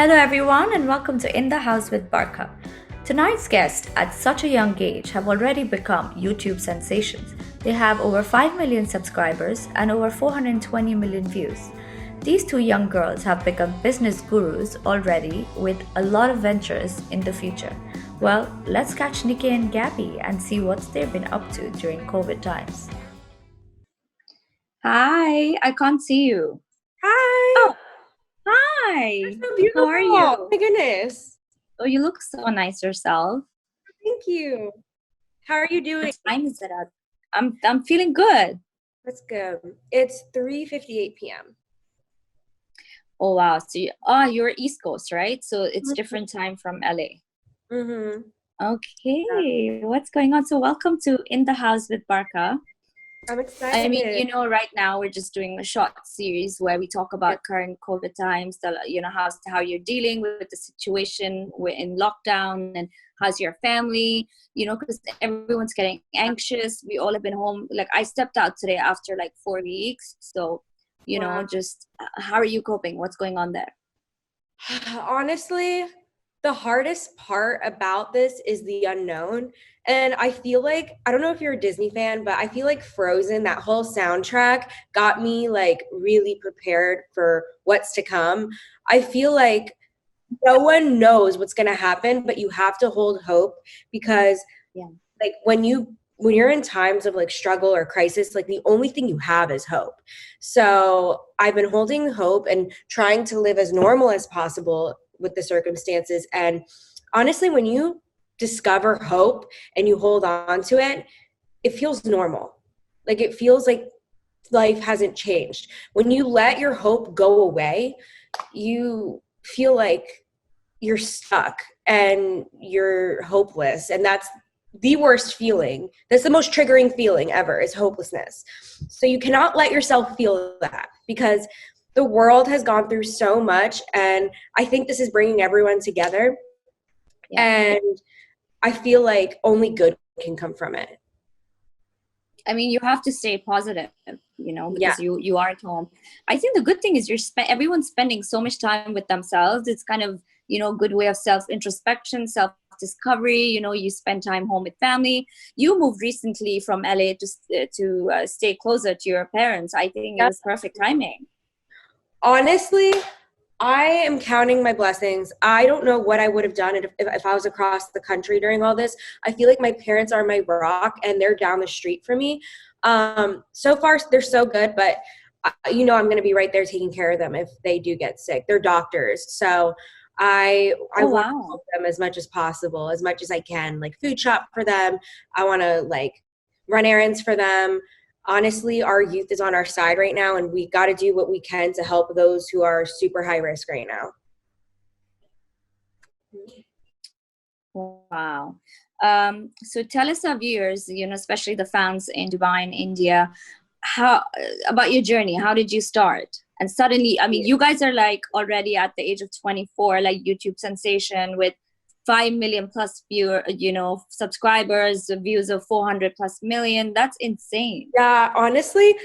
Hello, everyone, and welcome to In the House with Barkha. Tonight's guests, at such a young age, have already become YouTube sensations. They have over 5 million subscribers and over 420 million views. These two young girls have become business gurus already with a lot of ventures in the future. Well, let's catch Nikki and Gabi and see what they've been up to during COVID times. Hi, I can't see you. Hi. Oh, hi. You're so beautiful. How are you? Oh my goodness. Oh, you look so nice yourself. Thank you. How are you doing? What time is it at? I'm feeling good. Let's go. It's 3:58 p.m. Oh wow. So you're East Coast, right? So it's different time from LA. Mm-hmm. Okay. What's going on? So welcome to In the House with Barkha. I'm excited. I mean, right now we're just doing a short series where we talk about current COVID times, how you're dealing with the situation. We're in lockdown, and how's your family, because everyone's getting anxious. We all have been home. Like, I stepped out today after like 4 weeks. So, Wow. just how are you coping? What's going on there? Honestly, the hardest part about this is the unknown. And I feel like, I don't know if you're a Disney fan, but I feel like Frozen, that whole soundtrack got me like really prepared for what's to come. I feel like no one knows what's going to happen, but you have to hold hope because like when you're in times of like struggle or crisis, like the only thing you have is hope. So I've been holding hope and trying to live as normal as possible with the circumstances. And honestly, when you discover hope and you hold on to it, it feels normal. Like it feels like life hasn't changed. When you let your hope go away, you feel like you're stuck and you're hopeless. And that's the worst feeling. That's the most triggering feeling ever, is hopelessness. So you cannot let yourself feel that, because the world has gone through so much, and I think this is bringing everyone together. And I feel like only good can come from it. I mean, you have to stay positive, because you are at home. I think the good thing is everyone's spending so much time with themselves. It's kind of, good way of self-introspection, self-discovery. You spend time home with family. You moved recently from LA to stay closer to your parents. I think it was perfect timing. Honestly, I am counting my blessings. I don't know what I would have done if I was across the country during all this. I feel like my parents are my rock, and they're down the street from me. So far, they're so good, but I'm going to be right there taking care of them if they do get sick. They're doctors. So I want to help them as much as possible, as much as I can, like food shop for them. I want to like run errands for them. Honestly, our youth is on our side right now, and we got to do what we can to help those who are super high risk right now. Wow. So tell us, our viewers, especially the fans in Dubai and India, how about your journey? How did you start? And suddenly, I mean, you guys are like already at the age of 24, like YouTube sensation with 5 million plus subscribers, views of 400 plus million. That's insane. Yeah, honestly,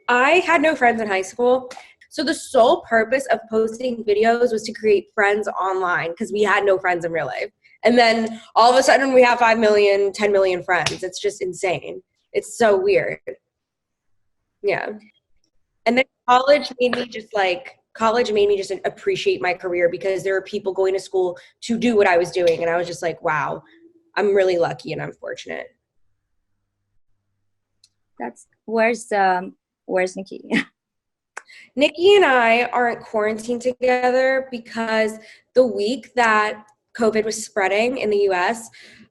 I had no friends in high school. So the sole purpose of posting videos was to create friends online, because we had no friends in real life. And then all of a sudden we have 5 million, 10 million friends. It's just insane. It's so weird. Yeah. And then college made me just appreciate my career, because there are people going to school to do what I was doing. And I was just like, wow, I'm really lucky and I'm fortunate. Where's Nikki? Nikki and I aren't quarantined together because the week that COVID was spreading in the US,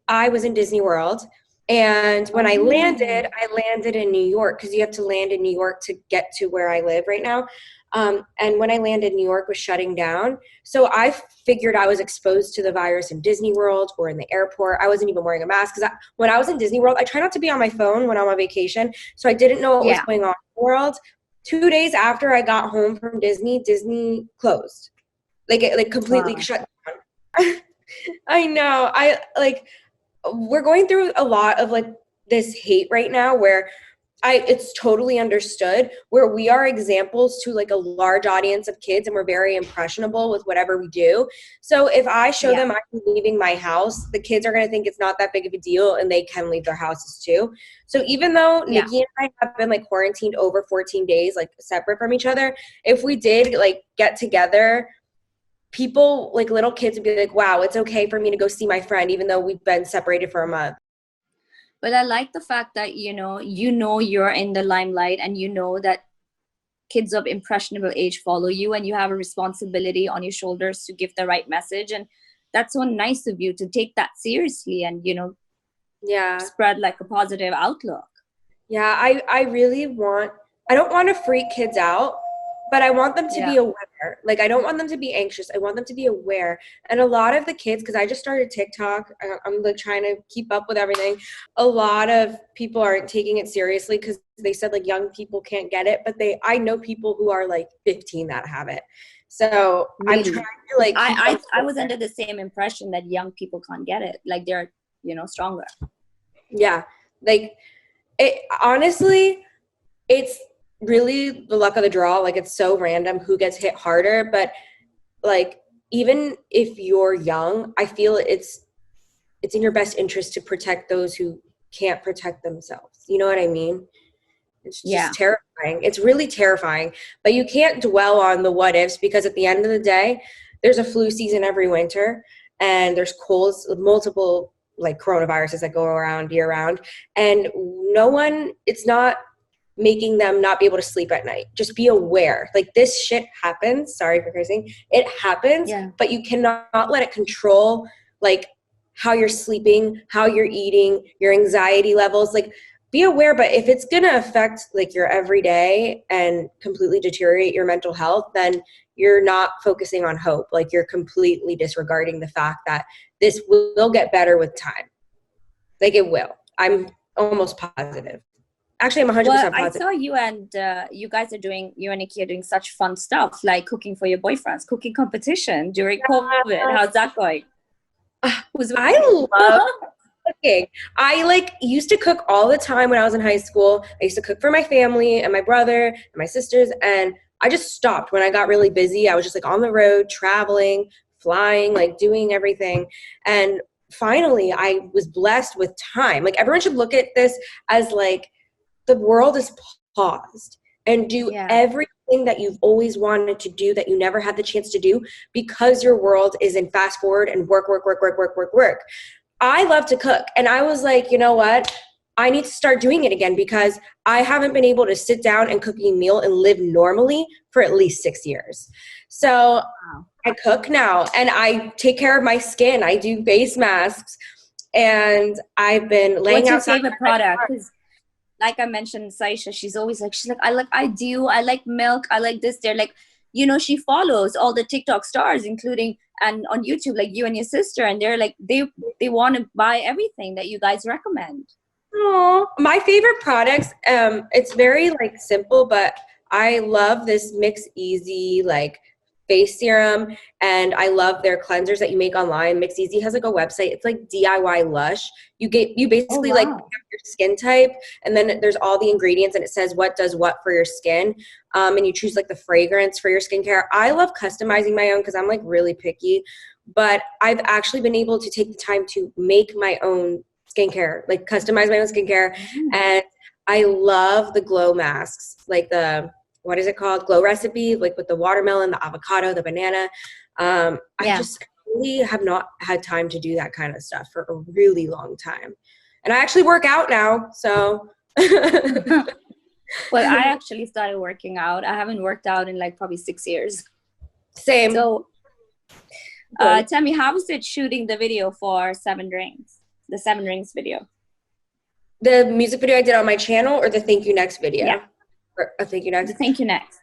I was in Disney World. And when I landed in New York, because you have to land in New York to get to where I live right now. And when I landed, New York was shutting down. So I figured I was exposed to the virus in Disney World or in the airport. I wasn't even wearing a mask, because when I was in Disney World, I try not to be on my phone when I'm on vacation. So I didn't know what was going on in the world. 2 days after I got home from Disney closed. Like completely shut down. I know. We're going through a lot of like this hate right now, where it's totally understood, where we are examples to like a large audience of kids and we're very impressionable with whatever we do. So if I show them I'm leaving my house, the kids are going to think it's not that big of a deal and they can leave their houses too. So even though Nikki and I have been like quarantined over 14 days, like separate from each other, if we did like get together, people like little kids would be like, wow, it's okay for me to go see my friend, even though we've been separated for a month. But I like the fact that, you know, you're in the limelight and you know that kids of impressionable age follow you and you have a responsibility on your shoulders to give the right message. And that's so nice of you to take that seriously and, you know, spread like a positive outlook. Yeah, I don't want to freak kids out, but I want them to be aware. Like, I don't want them to be anxious. I want them to be aware. And a lot of the kids, because I just started TikTok, I'm like trying to keep up with everything. A lot of people aren't taking it seriously because they said like young people can't get it, but I know people who are like 15 that have it. So really? I'm trying to like. I was under the same impression that young people can't get it. Like they're, you know, stronger. Yeah, like it. Honestly, it's really the luck of the draw. Like, it's so random who gets hit harder, but like, even if you're young, I feel it's in your best interest to protect those who can't protect themselves. You know what I mean? It's just terrifying. It's really terrifying, but you can't dwell on the what ifs, because at the end of the day, there's a flu season every winter and there's colds, multiple like coronaviruses that go around year round, and it's not making them not be able to sleep at night. Just be aware. Like, this shit happens. Sorry for cursing. It happens, but you cannot let it control like how you're sleeping, how you're eating, your anxiety levels. Like, be aware, but if it's going to affect like your everyday and completely deteriorate your mental health, then you're not focusing on hope. Like, you're completely disregarding the fact that this will get better with time. Like, it will. I'm almost positive. Actually, I'm 100% positive. I saw you and you and Nikki are doing such fun stuff, like cooking for your boyfriends, cooking competition during COVID. How's that going? I love cooking. I like used to cook all the time when I was in high school. I used to cook for my family and my brother and my sisters, and I just stopped when I got really busy. I was just like on the road, traveling, flying, like doing everything. And finally, I was blessed with time. Like, everyone should look at this as like, the world is paused, and do everything that you've always wanted to do that you never had the chance to do, because your world is in fast forward and work. I love to cook, and I was like, you know what? I need to start doing it again, because I haven't been able to sit down and cook a meal and live normally for at least 6 years. So I cook now, and I take care of my skin. I do face masks, and I've been laying out. What's your favorite product? Like I mentioned, Saisha, she's like, I like milk, I like this. They're like, you know, she follows all the TikTok stars, including and on YouTube, like you and your sister, and they're like, they want to buy everything that you guys recommend. Oh, my favorite products, it's very like simple, but I love this Mix Easy like face serum, and I love their cleansers that you make online. Mix Easy has like a website. It's like DIY Lush. You basically like pick up your skin type, and then there's all the ingredients, and it says what does what for your skin, and you choose like the fragrance for your skincare. I love customizing my own because I'm like really picky, but I've actually been able to take the time to make my own skincare, like customize my own skincare, and I love the glow masks, like the what is it called? Glow Recipe, like with the watermelon, the avocado, the banana. I just really have not had time to do that kind of stuff for a really long time. And I actually work out now, so. Well, I actually started working out. I haven't worked out in like probably 6 years. Same. So tell me, how was it shooting the video for Seven Rings? The Seven Rings video? The music video I did on my channel, or the Thank You Next video? Yeah. Thank You Next. Thank You Next.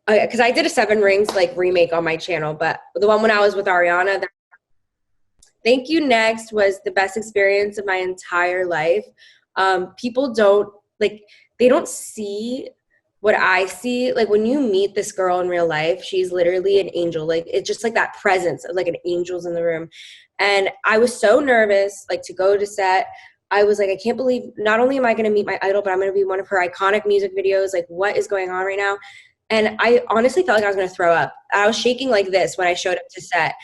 Because I did a Seven Rings like remake on my channel, but the one when I was with Ariana, Thank You Next was the best experience of my entire life. People don't they don't see what I see. Like, when you meet this girl in real life, she's literally an angel. Like, it's just like that presence of like an angel's in the room. And I was so nervous, like, to go to set. I was like, I can't believe not only am I going to meet my idol, but I'm going to be one of her iconic music videos. Like, what is going on right now? And I honestly felt like I was going to throw up. I was shaking like this when I showed up to set.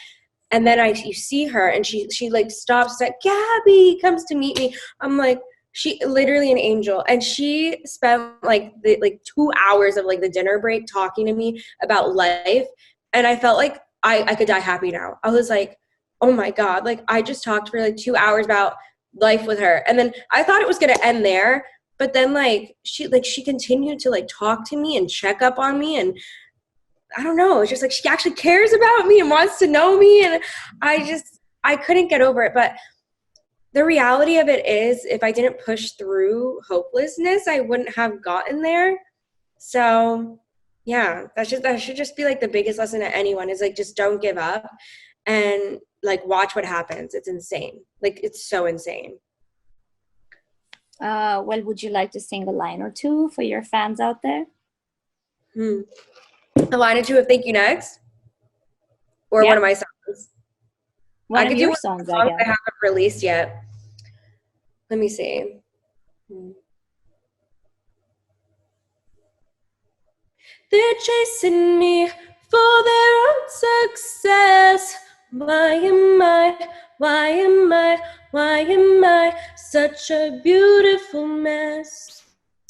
And then you see her and she like stops, like, Gabi comes to meet me. I'm like, she literally an angel. And she spent like 2 hours of like the dinner break talking to me about life. And I felt like I could die happy now. I was like, oh my God, like I just talked for like 2 hours about life with her. And then I thought it was going to end there. But then she continued to like talk to me and check up on me. And I don't know, it's just like she actually cares about me and wants to know me. And I couldn't get over it. But the reality of it is, if I didn't push through hopelessness, I wouldn't have gotten there. So yeah, that should just be like the biggest lesson to anyone is like, just don't give up and like watch what happens. It's insane. Like, it's so insane. Well, would you like to sing a line or two for your fans out there? A line or two of Thank You Next? Or one of my songs? One of your songs, I guess. I haven't released yet. Let me see. They're chasing me for their own success. Why am I such a beautiful mess?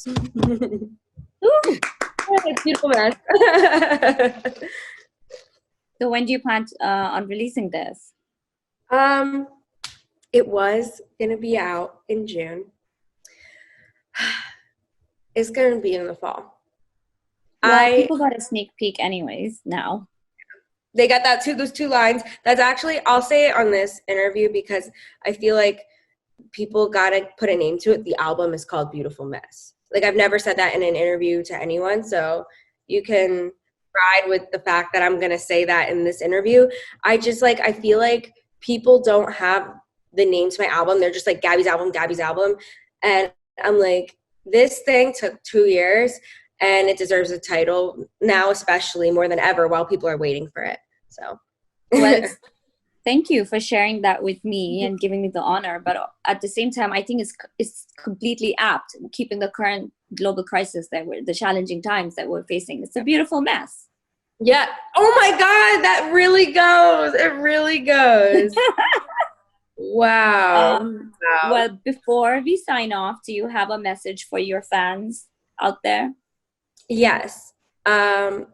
Ooh, beautiful mess. So when do you plan on releasing this? It was gonna be out in June. It's gonna be in the fall. Well, people got a sneak peek anyways now. They got those 2 lines. That's actually, I'll say it on this interview because I feel like people gotta put a name to it. The album is called Beautiful Mess. Like, I've never said that in an interview to anyone, so you can ride with the fact that I'm gonna say that in this interview. I feel like people don't have the name to my album. They're just like, Gabi's album. And I'm like, this thing took 2 years and it deserves a title now, especially more than ever, while people are waiting for it. So, well, thank you for sharing that with me and giving me the honor. But at the same time, I think it's completely apt, keeping the current global crisis the challenging times that we're facing. It's a beautiful mess. Yeah. Oh my God, that really goes. It really goes. Wow. Wow. Well, before we sign off, do you have a message for your fans out there? Yes. I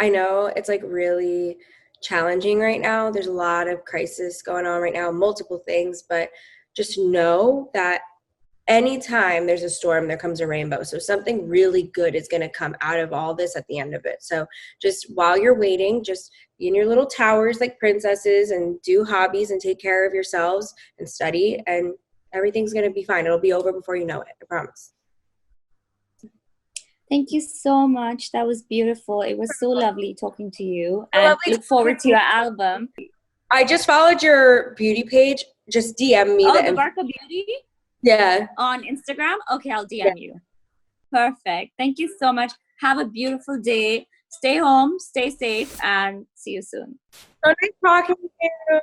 know it's like really challenging right now. There's a lot of crisis going on right now, multiple things, but just know that anytime there's a storm, there comes a rainbow. So something really good is going to come out of all this at the end of it. So just while you're waiting, just be in your little towers like princesses and do hobbies and take care of yourselves and study, and everything's going to be fine. It'll be over before you know it. I promise. Thank you so much. That was beautiful. It was so lovely talking to you. And look forward to your album. I just followed your beauty page. Just DM me. Oh, the 𝐸 Beauty? Yeah. On Instagram? Okay, I'll DM you. Perfect. Thank you so much. Have a beautiful day. Stay home, stay safe, and see you soon. So nice talking to you.